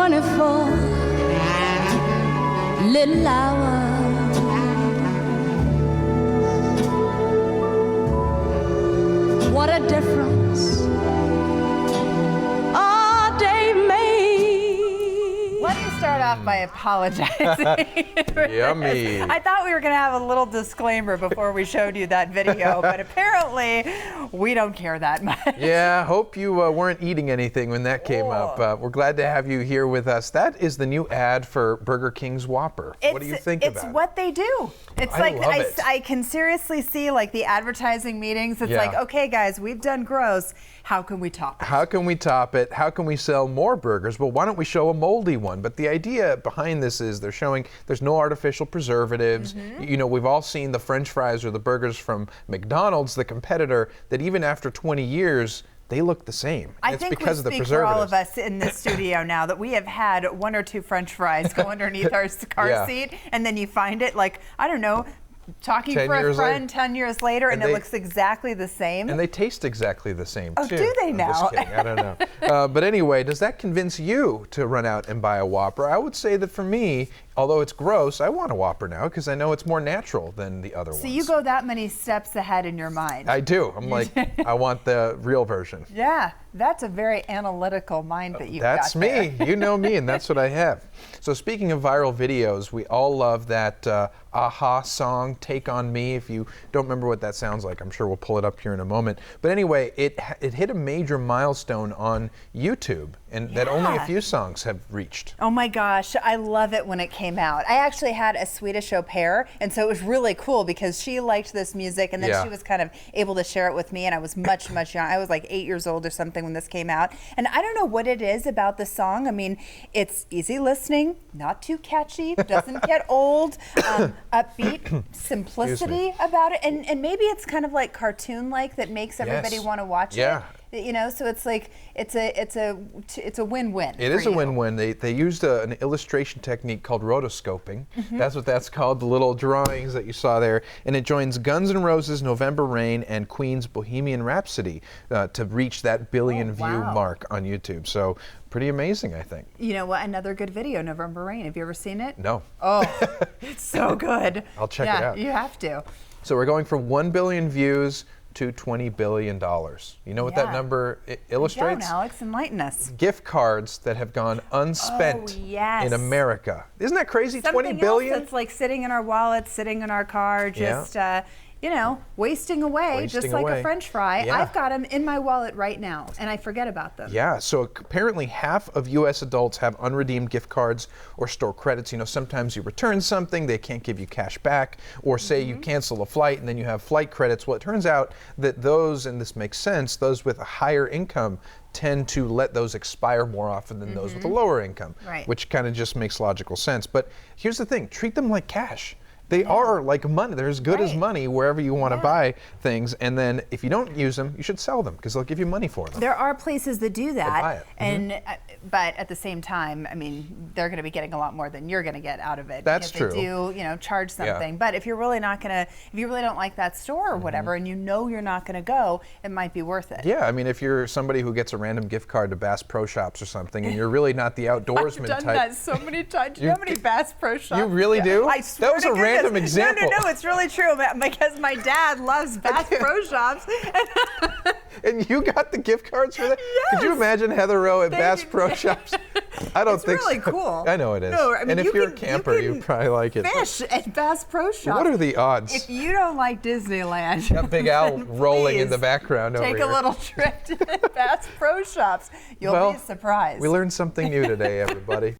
24 little hours. What a difference a day made. Let me start off by apologizing. Yummy. I thought we were going to have a little disclaimer before we showed you that video, but apparently we don't care that much. Yeah, hope you weren't eating anything when that came up. We're glad to have you here with us. That is the new ad for Burger King's Whopper. What do you think about it? It's what they do. It's I love it. I can seriously see like the advertising meetings. It's Yeah. like, okay, guys, we've done gross. How can we top it? How can we top it? How can we sell more burgers? Well, why don't we show a moldy one? But the idea behind this is they're showing there's no artificial preservatives. You know, we've all seen the French fries or the burgers from McDonald's, the competitor, that even after 20 years, they look the same. I it's think because we of the speak for preservatives. all of us in this studio now that we have had one or two French fries go underneath our car Yeah. seat, and then you find it like, I don't know, talking 10 for a years friend later. 10 years later, and it looks exactly the same. And they taste exactly the same, Oh, too. do they I'm now? just kidding. I don't know. But anyway, does that convince you to run out and buy a Whopper? I would say that for me, although it's gross, I want a Whopper now because I know it's more natural than the other ones. So you go that many steps ahead in your mind. I do. I'm like, I want the real version. Yeah, that's a very analytical mind that you've That's got me. there. You know me, and that's what I have. So speaking of viral videos, we all love that Aha song, Take On Me. If you don't remember what that sounds like, I'm sure we'll pull it up here in a moment. But anyway, it hit a major milestone on YouTube, and that only a few songs have reached. Oh my gosh, I love it when it came out. I actually had a Swedish au pair, and so it was really cool because she liked this music, and then Yeah. she was kind of able to share it with me, and I was much, much young. I was like 8 years old or something when this came out. And I don't know what it is about the song. I mean, it's easy listening, not too catchy, doesn't get old, upbeat, simplicity about it, and maybe it's kind of like cartoon-like that makes everybody Yes. want to watch Yeah. it. You know, so it's like it's a win-win. It is a win-win. They used an illustration technique called rotoscoping. That's what that's called, the little drawings that you saw there. And it joins Guns N' Roses' November Rain and Queen's Bohemian Rhapsody to reach that billion view mark on YouTube. So pretty amazing, I think. You know what? Another good video, November Rain. Have you ever seen it? No. Oh, it's so good. I'll check it out. You have to. So we're going from 1 billion views to $20 billion. You know what that number illustrates? Don't, Alex, enlighten us. Gift cards that have gone unspent in America. Isn't that crazy? Something 20 billion? else that's like sitting in our wallets, sitting in our car, just you know, wasting away, just like a French fry. Yeah. I've got them in my wallet right now, and I forget about them. Yeah, so apparently half of U.S. adults have unredeemed gift cards or store credits. You know, sometimes you return something, they can't give you cash back, or say you cancel a flight and then you have flight credits. Well, it turns out that those, and this makes sense, those with a higher income tend to let those expire more often than those with a lower income, which kind of just makes logical sense. But here's the thing, treat them like cash. They are like money. They're as good as money wherever you want to buy things. And then if you don't use them, you should sell them because they'll give you money for them. There are places that do that. Buy it. And but at the same time, I mean, they're going to be getting a lot more than you're going to get out of it. That's because true. They do, you know, charge something. But if you're really not going to, if you really don't like that store or whatever, and you know you're not going to go, it might be worth it. Yeah, I mean, if you're somebody who gets a random gift card to Bass Pro Shops or something, and you're really not the outdoorsman I've done type. that so many times. Do you know how many Bass Pro Shops? You really do? I swear That was to a goodness. random example. No, it's really true because my dad loves Bass Pro Shops. And you got the gift cards for that? Yes. Could you imagine Heather Rowe at Bass Pro Shops? I don't think really so. cool. I know it is. No, I mean, and if you you're can- a camper, you you probably like it. Fish at Bass Pro Shops. What are the odds? If you don't like Disneyland, Got Big Al then rolling in please the background over take here. a little trip to Bass Pro Shops. You'll be surprised. We learned something new today, everybody.